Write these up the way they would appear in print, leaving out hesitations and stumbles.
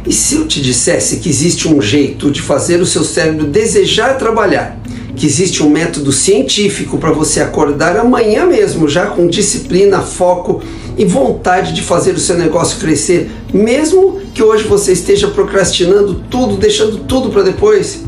E se eu te dissesse que existe um jeito de fazer o seu cérebro desejar trabalhar, que existe um método científico para você acordar amanhã mesmo, já com disciplina, foco e vontade de fazer o seu negócio crescer, mesmo que hoje você esteja procrastinando tudo, deixando tudo para depois?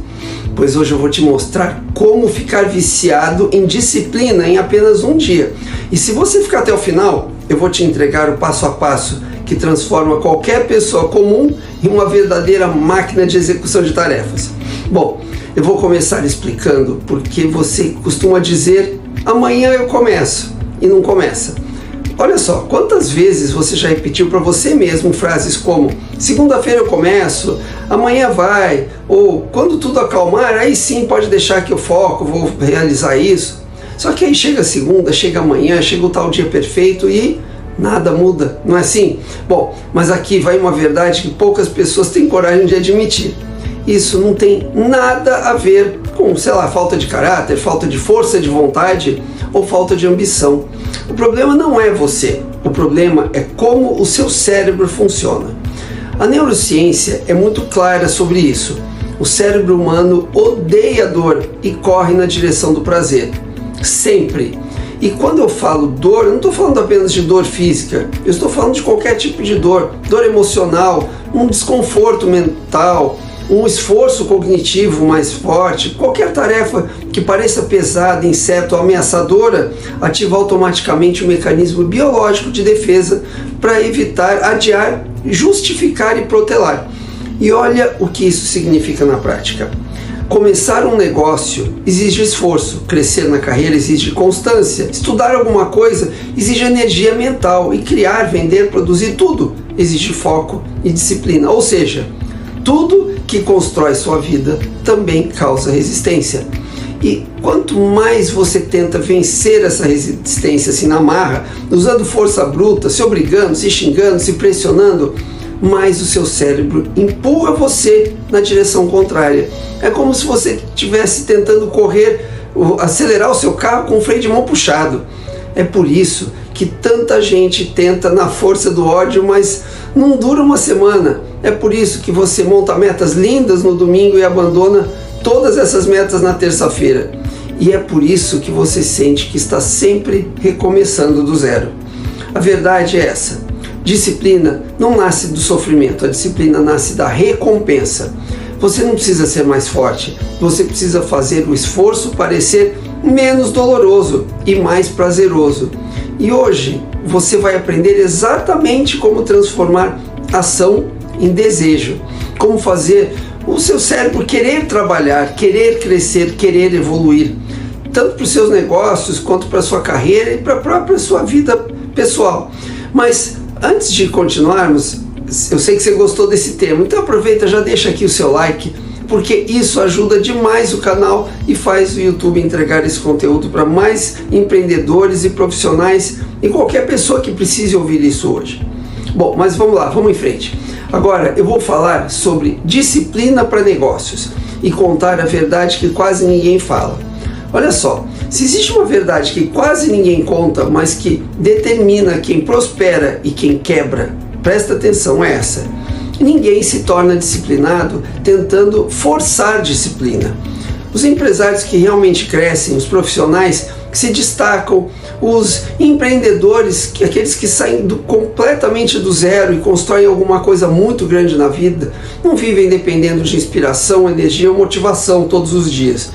Pois hoje eu vou te mostrar como ficar viciado em disciplina em apenas um dia. E se você ficar até o final, eu vou te entregar o passo a passo que transforma qualquer pessoa comum em uma verdadeira máquina de execução de tarefas. Bom, eu vou começar explicando porque você costuma dizer amanhã eu começo e não começa. Olha só, quantas vezes você já repetiu para você mesmo frases como segunda-feira eu começo, amanhã vai, ou quando tudo acalmar, aí sim pode deixar que eu foco, vou realizar isso. Só que aí chega a segunda, chega amanhã, chega o tal dia perfeito e nada muda, não é assim? Bom, mas aqui vai uma verdade que poucas pessoas têm coragem de admitir. Isso não tem nada a ver com, falta de caráter, falta de força de vontade ou falta de ambição. O problema não é você, o problema é como o seu cérebro funciona. A neurociência é muito clara sobre isso. O cérebro humano odeia dor e corre na direção do prazer. Sempre. E quando eu falo dor, eu não estou falando apenas de dor física, eu estou falando de qualquer tipo de dor. Dor emocional, um desconforto mental, um esforço cognitivo mais forte, qualquer tarefa que pareça pesada, incerta ou ameaçadora, ativa automaticamente o mecanismo biológico de defesa para evitar, adiar, justificar e protelar. E olha o que isso significa na prática. Começar um negócio exige esforço, crescer na carreira exige constância, estudar alguma coisa exige energia mental e criar, vender, produzir tudo exige foco e disciplina. Ou seja, tudo que constrói sua vida também causa resistência. E quanto mais você tenta vencer essa resistência assim na marra, usando força bruta, se obrigando, se xingando, se pressionando, mais o seu cérebro empurra você na direção contrária. É como se você estivesse tentando acelerar o seu carro com o freio de mão puxado. É por isso que tanta gente tenta na força do ódio, mas não dura uma semana. É por isso que você monta metas lindas no domingo e abandona todas essas metas na terça-feira. E é por isso que você sente que está sempre recomeçando do zero. A verdade é essa. Disciplina não nasce do sofrimento, a disciplina nasce da recompensa. Você não precisa ser mais forte, você precisa fazer o esforço parecer menos doloroso e mais prazeroso. E hoje você vai aprender exatamente como transformar ação em desejo, como fazer o seu cérebro querer trabalhar, querer crescer, querer evoluir, tanto para os seus negócios quanto para a sua carreira e para a própria sua vida pessoal. Mas antes de continuarmos, eu sei que você gostou desse tema, então aproveita, já deixa aqui o seu like, porque isso ajuda demais o canal e faz o YouTube entregar esse conteúdo para mais empreendedores e profissionais e qualquer pessoa que precise ouvir isso hoje. Bom, mas vamos lá, vamos em frente. Agora eu vou falar sobre disciplina para negócios e contar a verdade que quase ninguém fala. Olha só, se existe uma verdade que quase ninguém conta, mas que determina quem prospera e quem quebra, presta atenção, é essa. Ninguém se torna disciplinado tentando forçar disciplina. Os empresários que realmente crescem, os profissionais que se destacam, os empreendedores, aqueles que saem completamente do zero e constroem alguma coisa muito grande na vida, não vivem dependendo de inspiração, energia ou motivação todos os dias.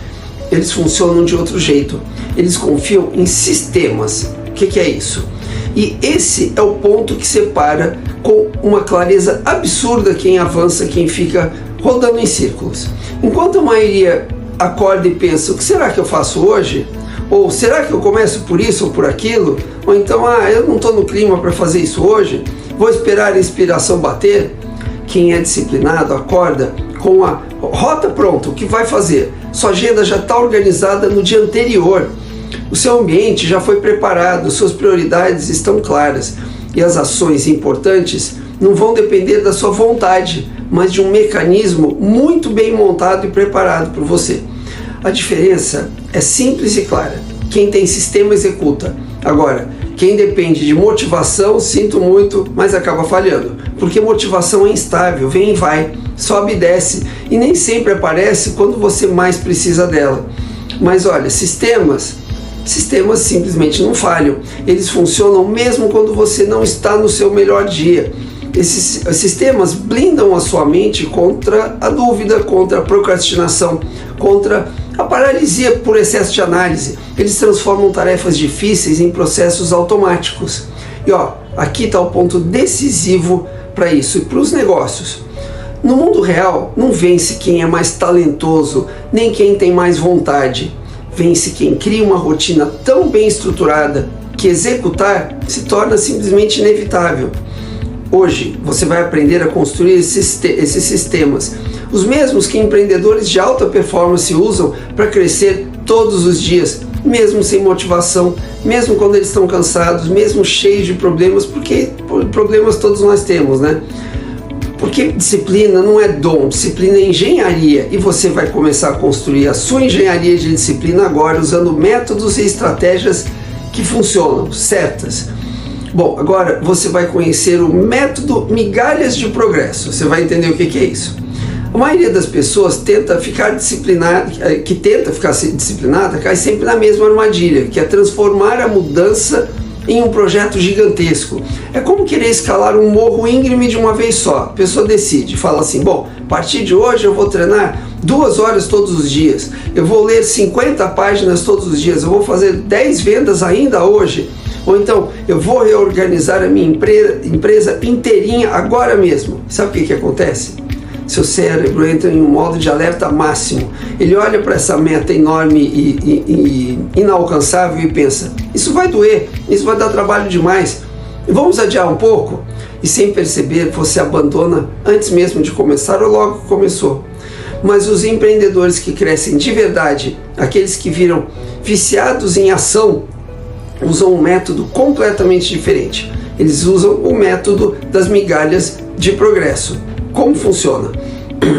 Eles funcionam de outro jeito. Eles confiam em sistemas. O que é isso? E esse é o ponto que separa com uma clareza absurda quem avança, quem fica rodando em círculos. Enquanto a maioria acorda e pensa, o que será que eu faço hoje? Ou será que eu começo por isso ou por aquilo? Ou então, eu não estou no clima para fazer isso hoje, vou esperar a inspiração bater? Quem é disciplinado acorda com a rota pronta, o que vai fazer? Sua agenda já está organizada no dia anterior. O seu ambiente já foi preparado, suas prioridades estão claras e as ações importantes não vão depender da sua vontade, mas de um mecanismo muito bem montado e preparado por você. A diferença é simples e clara. Quem tem sistema executa. Agora, Quem depende de motivação, sinto muito, mas acaba falhando. Porque motivação é instável, vem e vai, sobe e desce, e nem sempre aparece quando você mais precisa dela. Mas olha, sistemas simplesmente não falham. Eles funcionam mesmo quando você não está no seu melhor dia. Esses sistemas blindam a sua mente contra a dúvida, contra a procrastinação, contra a paralisia por excesso de análise. Eles transformam tarefas difíceis em processos automáticos. E aqui está o ponto decisivo para isso e para os negócios. No mundo real, não vence quem é mais talentoso, nem quem tem mais vontade. Vence quem cria uma rotina tão bem estruturada que executar se torna simplesmente inevitável. Hoje, você vai aprender a construir esses sistemas, os mesmos que empreendedores de alta performance usam para crescer todos os dias, mesmo sem motivação, mesmo quando eles estão cansados, mesmo cheios de problemas, porque problemas todos nós temos, né? Porque disciplina não é dom, disciplina é engenharia, e você vai começar a construir a sua engenharia de disciplina agora, usando métodos e estratégias que funcionam, certas. Bom, agora você vai conhecer o método migalhas de progresso. Você vai entender o que é isso. A maioria das pessoas tenta ficar disciplinada, cai sempre na mesma armadilha, que é transformar a mudança em um projeto gigantesco. É como querer escalar um morro íngreme de uma vez só. A pessoa decide, fala assim, bom, a partir de hoje eu vou treinar 2 horas todos os dias, eu vou ler 50 páginas todos os dias, eu vou fazer 10 vendas ainda hoje. Ou então, eu vou reorganizar a minha empresa inteirinha agora mesmo. Sabe o que acontece? Seu cérebro entra em um modo de alerta máximo. Ele olha para essa meta enorme e inalcançável e pensa, isso vai doer, isso vai dar trabalho demais. Vamos adiar um pouco? E sem perceber, você abandona antes mesmo de começar ou logo que começou. Mas os empreendedores que crescem de verdade, aqueles que viram viciados em ação, usam um método completamente diferente. Eles usam o método das migalhas de progresso. Como funciona?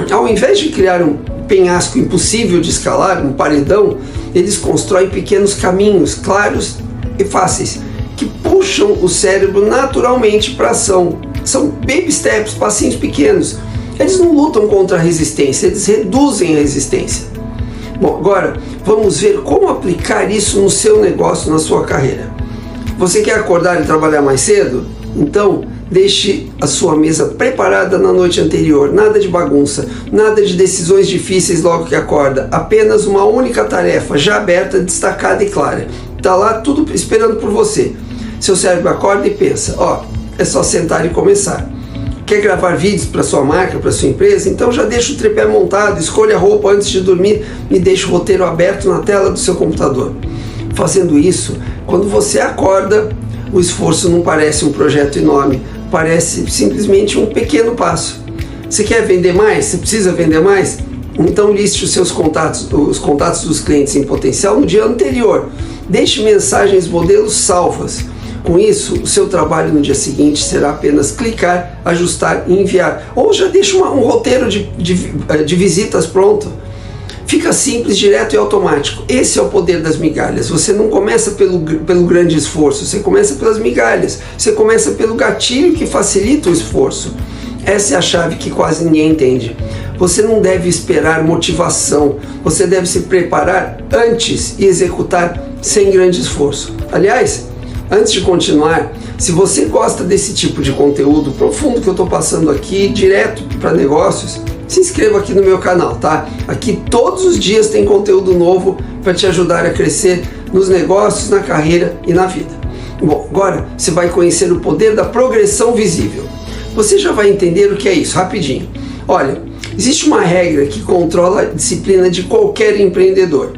Ao invés de criar um penhasco impossível de escalar, um paredão, eles constroem pequenos caminhos claros e fáceis, que puxam o cérebro naturalmente para a ação. São baby steps, passinhos pequenos. Eles não lutam contra a resistência, eles reduzem a resistência. Bom, agora vamos ver como aplicar isso no seu negócio, na sua carreira. Você quer acordar e trabalhar mais cedo? Então, deixe a sua mesa preparada na noite anterior, nada de bagunça, nada de decisões difíceis logo que acorda, apenas uma única tarefa, já aberta, destacada e clara. Está lá tudo esperando por você. Seu cérebro acorda e pensa, é só sentar e começar. Quer gravar vídeos para sua marca, para sua empresa? Então já deixa o tripé montado, escolha a roupa antes de dormir e deixa o roteiro aberto na tela do seu computador. Fazendo isso, quando você acorda, o esforço não parece um projeto enorme, parece simplesmente um pequeno passo. Você quer vender mais? Você precisa vender mais? Então liste os seus contatos, os contatos dos clientes em potencial no dia anterior. Deixe mensagens modelos salvas. Com isso, o seu trabalho no dia seguinte será apenas clicar, ajustar e enviar. Ou já deixa um roteiro de visitas pronto. Fica simples, direto e automático. Esse é o poder das migalhas. Você não começa pelo grande esforço, você começa pelas migalhas. Você começa pelo gatilho que facilita o esforço. Essa é a chave que quase ninguém entende. Você não deve esperar motivação. Você deve se preparar antes e executar sem grande esforço. Aliás, antes de continuar, se você gosta desse tipo de conteúdo profundo que eu estou passando aqui, direto para negócios, se inscreva aqui no meu canal, tá? Aqui todos os dias tem conteúdo novo para te ajudar a crescer nos negócios, na carreira e na vida. Bom, agora você vai conhecer o poder da progressão visível. Você já vai entender o que é isso, rapidinho. Olha, existe uma regra que controla a disciplina de qualquer empreendedor.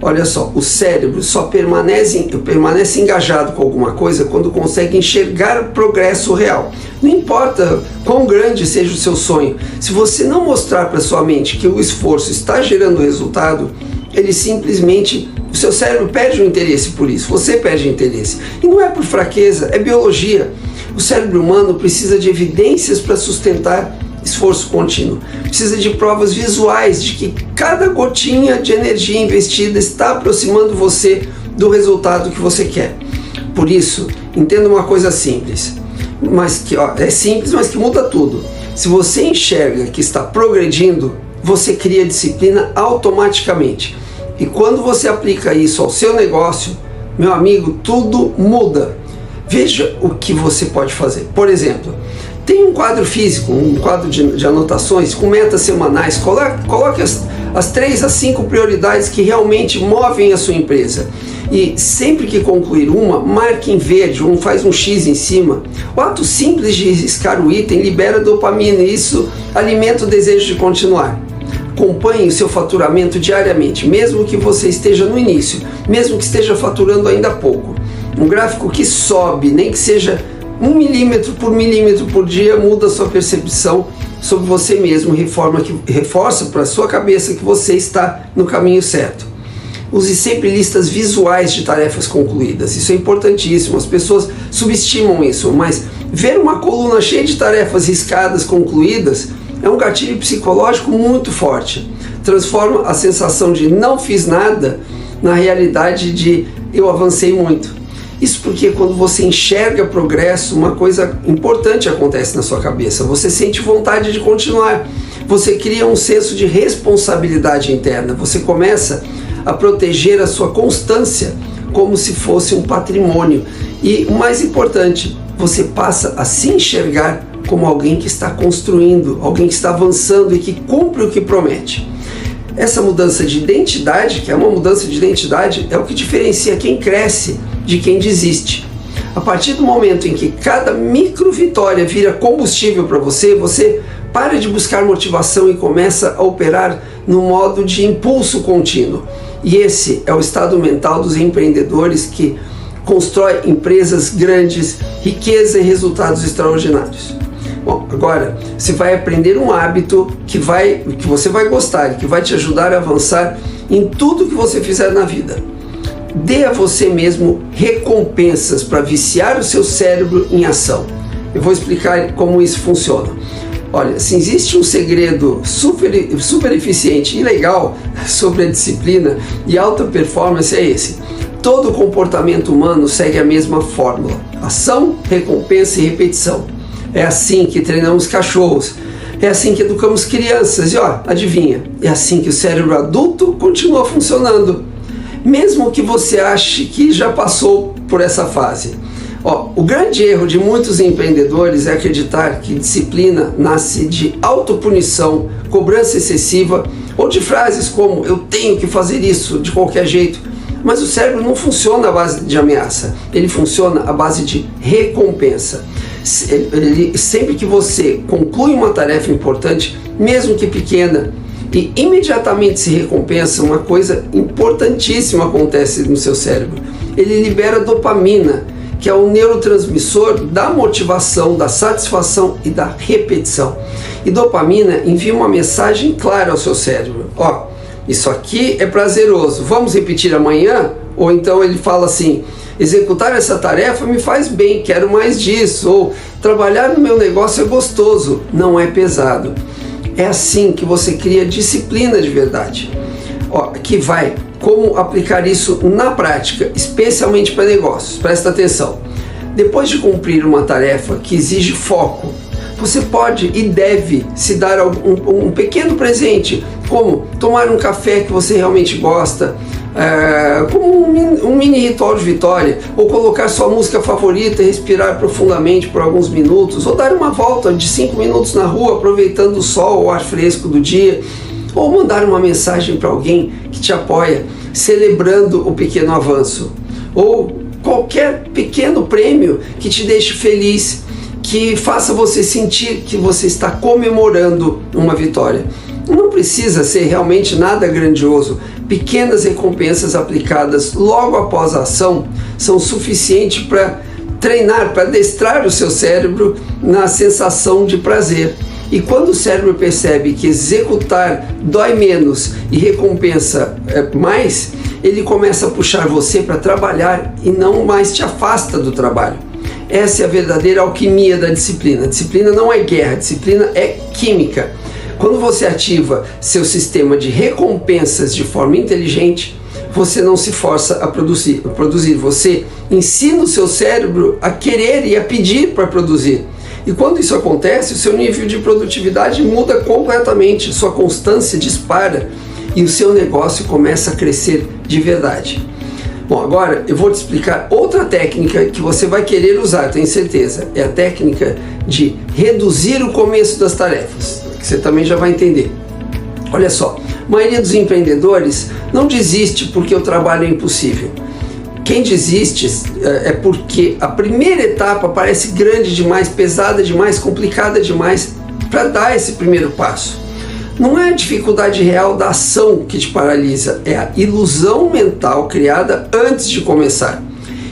Olha só, o cérebro só permanece engajado com alguma coisa quando consegue enxergar progresso real. Não importa quão grande seja o seu sonho, se você não mostrar para sua mente que o esforço está gerando resultado, o seu cérebro perde o interesse por isso, você perde o interesse. E não é por fraqueza, é biologia. O cérebro humano precisa de evidências para sustentar esforço contínuo. Precisa de provas visuais de que cada gotinha de energia investida está aproximando você do resultado que você quer. Por isso, entenda uma coisa simples, mas que é simples, mas que muda tudo. Se você enxerga que está progredindo, você cria disciplina automaticamente. E quando você aplica isso ao seu negócio, meu amigo, tudo muda. Veja o que você pode fazer. Por exemplo, tem um quadro físico, um quadro de anotações com metas semanais. Coloque as 3 a 5 prioridades que realmente movem a sua empresa. E sempre que concluir uma, marque em verde, faz um X em cima. O ato simples de riscar o item libera dopamina e isso alimenta o desejo de continuar. Acompanhe o seu faturamento diariamente, mesmo que você esteja no início, mesmo que esteja faturando ainda pouco. Um gráfico que sobe, nem que seja 1 milímetro por dia, muda a sua percepção sobre você mesmo, reforça para a sua cabeça que você está no caminho certo. Use sempre listas visuais de tarefas concluídas, isso é importantíssimo, as pessoas subestimam isso, mas ver uma coluna cheia de tarefas riscadas, concluídas, é um gatilho psicológico muito forte. Transforma a sensação de não fiz nada na realidade de eu avancei muito. Isso porque quando você enxerga progresso, uma coisa importante acontece na sua cabeça. Você sente vontade de continuar. Você cria um senso de responsabilidade interna. Você começa a proteger a sua constância como se fosse um patrimônio. E o mais importante, você passa a se enxergar como alguém que está construindo, alguém que está avançando e que cumpre o que promete. Essa mudança de identidade, que é uma mudança de identidade, é o que diferencia quem cresce de quem desiste. A partir do momento em que cada micro vitória vira combustível para você, você para de buscar motivação e começa a operar no modo de impulso contínuo. E esse é o estado mental dos empreendedores que constrói empresas grandes, riqueza e resultados extraordinários. Bom, agora você vai aprender um hábito que você vai gostar, que vai te ajudar a avançar em tudo que você fizer na vida. Dê a você mesmo recompensas para viciar o seu cérebro em ação. Eu vou explicar como isso funciona. Olha, se existe um segredo super eficiente e legal sobre a disciplina e alta performance, é esse. Todo comportamento humano segue a mesma fórmula: ação, recompensa e repetição. É assim que treinamos cachorros, é assim que educamos crianças e adivinha, é assim que o cérebro adulto continua funcionando, mesmo que você ache que já passou por essa fase. O grande erro de muitos empreendedores é acreditar que disciplina nasce de autopunição, cobrança excessiva ou de frases como eu tenho que fazer isso de qualquer jeito. Mas o cérebro não funciona à base de ameaça, ele funciona à base de recompensa. Sempre que você conclui uma tarefa importante, mesmo que pequena, e imediatamente se recompensa, uma coisa importantíssima acontece no seu cérebro. Ele libera dopamina, que é o neurotransmissor da motivação, da satisfação e da repetição. E dopamina envia uma mensagem clara ao seu cérebro: isso aqui é prazeroso, vamos repetir amanhã? Ou então ele fala assim: executar essa tarefa me faz bem, quero mais disso. Ou trabalhar no meu negócio é gostoso, não é pesado. É assim que você cria disciplina de verdade. Como aplicar isso na prática, especialmente para negócios. Presta atenção. Depois de cumprir uma tarefa que exige foco, você pode e deve se dar um pequeno presente, como tomar um café que você realmente gosta, como um mini ritual de vitória, ou colocar sua música favorita e respirar profundamente por alguns minutos, ou dar uma volta de 5 minutos na rua aproveitando o sol ou o ar fresco do dia, ou mandar uma mensagem para alguém que te apoia, celebrando o pequeno avanço, ou qualquer pequeno prêmio que te deixe feliz, que faça você sentir que você está comemorando uma vitória. Não precisa ser realmente nada grandioso. Pequenas recompensas aplicadas logo após a ação são suficientes para treinar, para adestrar o seu cérebro na sensação de prazer. E quando o cérebro percebe que executar dói menos e recompensa mais, ele começa a puxar você para trabalhar e não mais te afasta do trabalho. Essa é a verdadeira alquimia da disciplina. A disciplina não é guerra, a disciplina é química. Quando você ativa seu sistema de recompensas de forma inteligente, você não se força a produzir. Você ensina o seu cérebro a querer e a pedir para produzir. E quando isso acontece, o seu nível de produtividade muda completamente, sua constância dispara e o seu negócio começa a crescer de verdade. Bom, agora eu vou te explicar outra técnica que você vai querer usar, tenho certeza. É a técnica de reduzir o começo das tarefas, que você também já vai entender. Olha só, a maioria dos empreendedores não desiste porque o trabalho é impossível. Quem desiste é porque a primeira etapa parece grande demais, pesada demais, complicada demais para dar esse primeiro passo. Não é a dificuldade real da ação que te paralisa, é a ilusão mental criada antes de começar.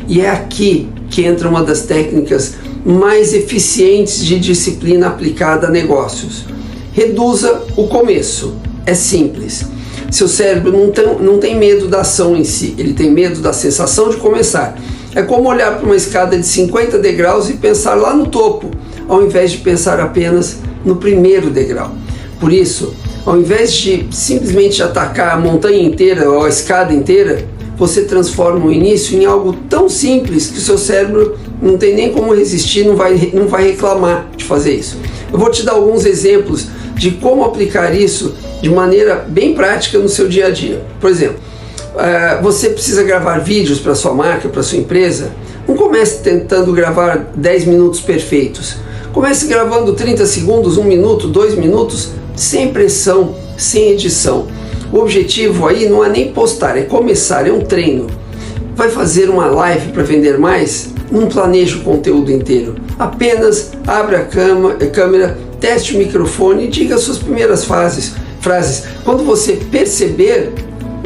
E é aqui que entra uma das técnicas mais eficientes de disciplina aplicada a negócios. Reduza o começo. É simples. Seu cérebro não tem medo da ação em si, ele tem medo da sensação de começar. É como olhar para uma escada de 50 degraus e pensar lá no topo, ao invés de pensar apenas no primeiro degrau. Por isso, ao invés de simplesmente atacar a montanha inteira ou a escada inteira, você transforma o início em algo tão simples que o seu cérebro não tem nem como resistir, não vai reclamar de fazer isso. Eu vou te dar alguns exemplos de como aplicar isso de maneira bem prática no seu dia a dia. Por exemplo, você precisa gravar vídeos para sua marca, para sua empresa. Não comece tentando gravar 10 minutos perfeitos. Comece gravando 30 segundos, 1 minuto, 2 minutos, sem pressão, sem edição. O objetivo aí não é nem postar, é começar, é um treino. Vai fazer uma live para vender mais? Não planeje o conteúdo inteiro. Apenas abra a câmera, teste o microfone e diga as suas primeiras frases. Quando você perceber,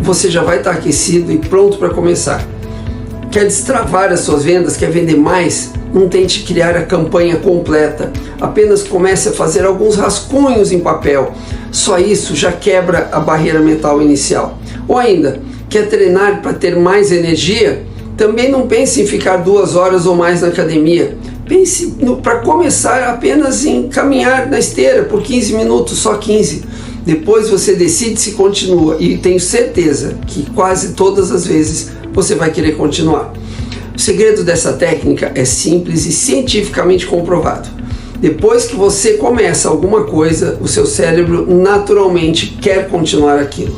você já vai estar aquecido e pronto para começar. Quer destravar as suas vendas? Quer vender mais? Não tente criar a campanha completa. Apenas comece a fazer alguns rascunhos em papel. Só isso já quebra a barreira mental inicial. Ou ainda, quer treinar para ter mais energia? Também não pense em ficar 2 horas ou mais na academia. Pense para começar apenas em caminhar na esteira por 15 minutos, só 15. Depois você decide se continua e tenho certeza que quase todas as vezes você vai querer continuar. O segredo dessa técnica é simples e cientificamente comprovado. Depois que você começa alguma coisa, o seu cérebro naturalmente quer continuar aquilo.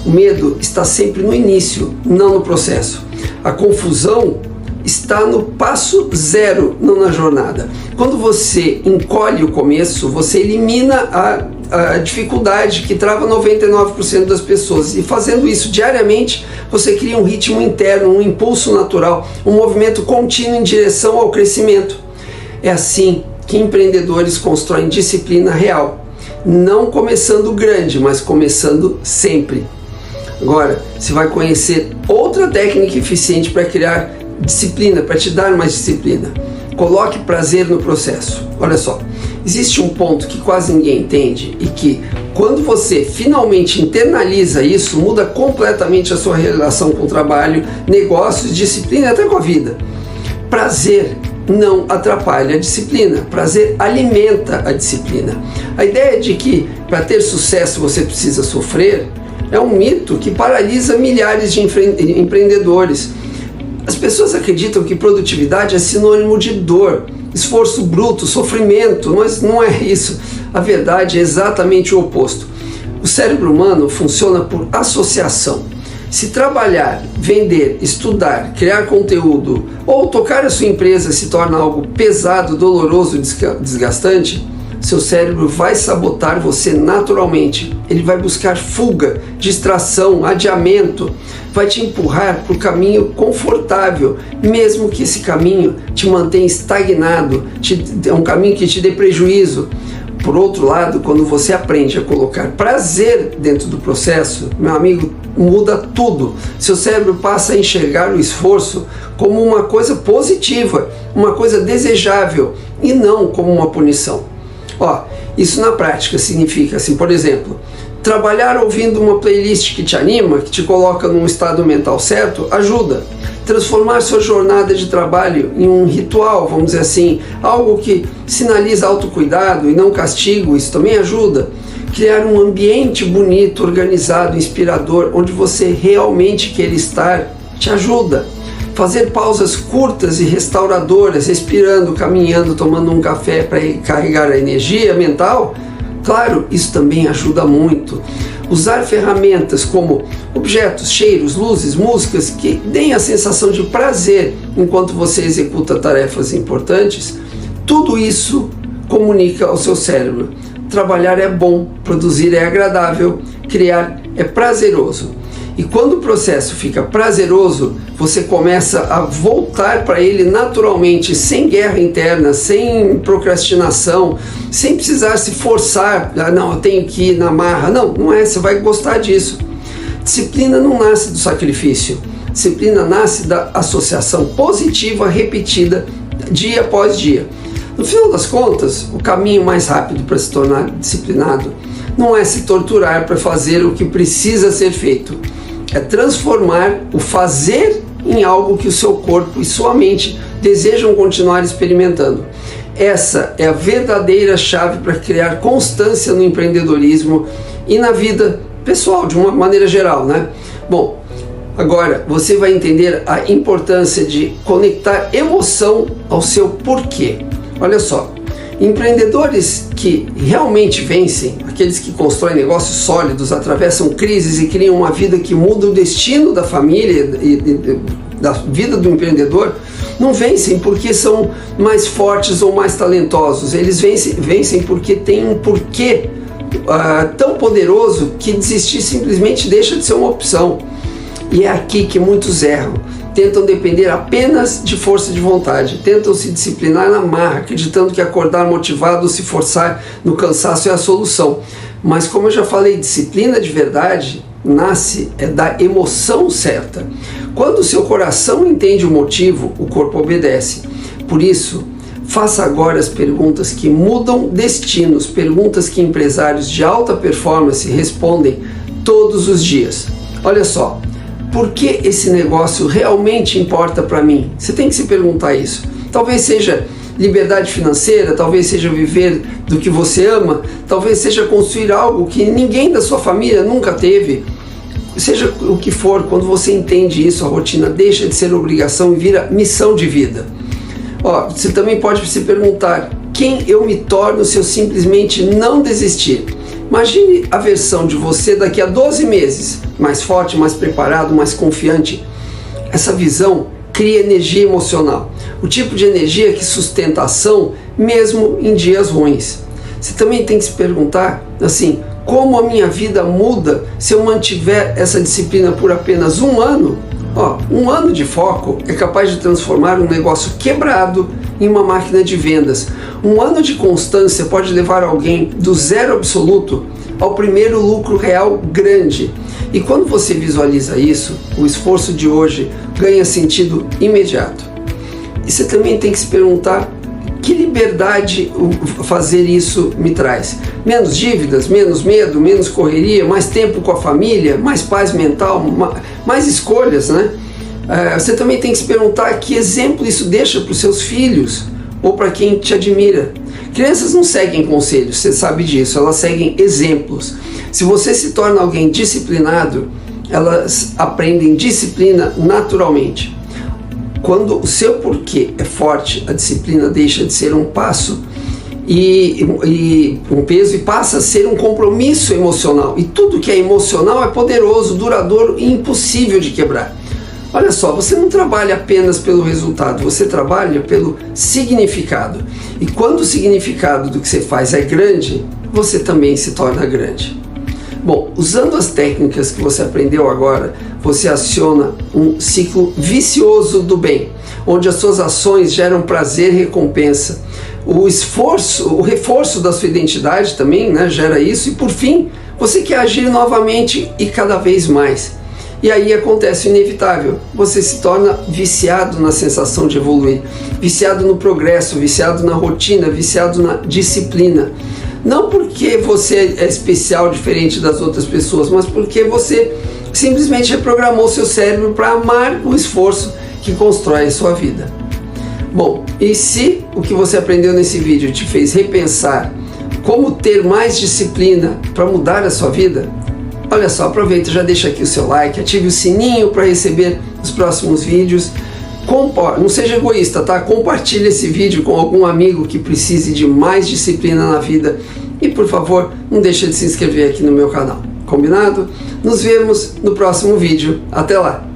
O medo está sempre no início, não no processo. A confusão está no passo zero, não na jornada. Quando você encolhe o começo, você elimina a dificuldade que trava 99% das pessoas. E fazendo isso diariamente, você cria um ritmo interno, um impulso natural, um movimento contínuo em direção ao crescimento. É assim que empreendedores constroem disciplina real. Não começando grande, mas começando sempre. Agora, você vai conhecer outra técnica eficiente para criar disciplina, para te dar mais disciplina. Coloque prazer no processo. Olha só, existe um ponto que quase ninguém entende e que, quando você finalmente internaliza isso, muda completamente a sua relação com o trabalho, negócios, disciplina e até com a vida. Prazer não atrapalha a disciplina, prazer alimenta a disciplina. A ideia de que para ter sucesso você precisa sofrer é um mito que paralisa milhares de empreendedores. As pessoas acreditam que produtividade é sinônimo de dor, esforço bruto, sofrimento, mas não é isso. A verdade é exatamente o oposto. O cérebro humano funciona por associação. Se trabalhar, vender, estudar, criar conteúdo ou tocar a sua empresa se torna algo pesado, doloroso e desgastante, seu cérebro vai sabotar você naturalmente. Ele vai buscar fuga, distração, adiamento, vai te empurrar para o caminho confortável, mesmo que esse caminho te mantenha estagnado, é um caminho que te dê prejuízo. Por outro lado, quando você aprende a colocar prazer dentro do processo, meu amigo, muda tudo. Seu cérebro passa a enxergar o esforço como uma coisa positiva, uma coisa desejável e não como uma punição. Isso na prática significa assim, por exemplo, trabalhar ouvindo uma playlist que te anima, que te coloca num estado mental certo, ajuda. Transformar sua jornada de trabalho em um ritual, vamos dizer assim, algo que sinaliza autocuidado e não castigo, isso também ajuda. criar um ambiente bonito, organizado, inspirador, onde você realmente quer estar, te ajuda. Fazer pausas curtas e restauradoras, respirando, caminhando, tomando um café para recarregar a energia mental, claro, isso também ajuda muito. Usar ferramentas como objetos, cheiros, luzes, músicas que deem a sensação de prazer enquanto você executa tarefas importantes, tudo isso comunica ao seu cérebro. Trabalhar é bom, produzir é agradável, criar é prazeroso. E quando o processo fica prazeroso, você começa a voltar para ele naturalmente, sem guerra interna, sem procrastinação, sem precisar se forçar. Ah, não, eu tenho que ir na marra. Não, não é, você vai gostar disso. Disciplina não nasce do sacrifício. Disciplina nasce da associação positiva repetida dia após dia. No final das contas, o caminho mais rápido para se tornar disciplinado não é se torturar para fazer o que precisa ser feito. É transformar o fazer em algo que o seu corpo e sua mente desejam continuar experimentando. Essa é a verdadeira chave para criar constância no empreendedorismo e na vida pessoal, de uma maneira geral, né? Bom, agora você vai entender a importância de conectar emoção ao seu porquê. Olha só, empreendedores que realmente vencem, aqueles que constroem negócios sólidos, atravessam crises e criam uma vida que muda o destino da família e da vida do empreendedor, não vencem porque são mais fortes ou mais talentosos. Eles vencem porque têm um porquê tão poderoso que desistir simplesmente deixa de ser uma opção. E é aqui que muitos erram. Tentam depender apenas de força de vontade, tentam se disciplinar na marra, acreditando que acordar motivado ou se forçar no cansaço é a solução. Mas como eu já falei, disciplina de verdade nasce da emoção certa. Quando o seu coração entende o motivo, o corpo obedece. Por isso, faça agora as perguntas que mudam destinos, perguntas que empresários de alta performance respondem todos os dias. Olha só. Por que esse negócio realmente importa para mim? Você tem que se perguntar isso. Talvez seja liberdade financeira, talvez seja viver do que você ama, talvez seja construir algo que ninguém da sua família nunca teve. Seja o que for, quando você entende isso, a rotina deixa de ser obrigação e vira missão de vida. Você também pode se perguntar: quem eu me torno se eu simplesmente não desistir? Imagine a versão de você daqui a 12 meses, mais forte, mais preparado, mais confiante. Essa visão cria energia emocional, o tipo de energia que sustenta a ação mesmo em dias ruins. Você também tem que se perguntar assim: como a minha vida muda se eu mantiver essa disciplina por apenas um ano? Um ano de foco é capaz de transformar um negócio quebrado em uma máquina de vendas. Um ano de constância pode levar alguém do zero absoluto ao primeiro lucro real grande. E quando você visualiza isso, o esforço de hoje ganha sentido imediato. E você também tem que se perguntar: que liberdade fazer isso me traz? Menos dívidas, menos medo, menos correria, mais tempo com a família, mais paz mental, mais escolhas, né? Você também tem que se perguntar que exemplo isso deixa para os seus filhos ou para quem te admira. Crianças não seguem conselhos, você sabe disso, elas seguem exemplos. Se você se torna alguém disciplinado, elas aprendem disciplina naturalmente. Quando o seu porquê é forte, a disciplina deixa de ser um passo e um peso e passa a ser um compromisso emocional. E tudo que é emocional é poderoso, duradouro e impossível de quebrar. Olha só, você não trabalha apenas pelo resultado, você trabalha pelo significado. E quando o significado do que você faz é grande, você também se torna grande. Bom, usando as técnicas que você aprendeu agora, você aciona um ciclo vicioso do bem, onde as suas ações geram prazer e recompensa. O esforço, o reforço da sua identidade também, né, gera isso. E por fim, você quer agir novamente e cada vez mais. E aí acontece o inevitável, você se torna viciado na sensação de evoluir, viciado no progresso, viciado na rotina, viciado na disciplina. Não porque você é especial, diferente das outras pessoas, mas porque você simplesmente reprogramou seu cérebro para amar o esforço que constrói a sua vida. Bom, e se o que você aprendeu nesse vídeo te fez repensar como ter mais disciplina para mudar a sua vida? Olha só, aproveita, já deixa aqui o seu like, ative o sininho para receber os próximos vídeos. Não seja egoísta, tá? Compartilhe esse vídeo com algum amigo que precise de mais disciplina na vida. E por favor, não deixe de se inscrever aqui no meu canal. Combinado? Nos vemos no próximo vídeo. Até lá!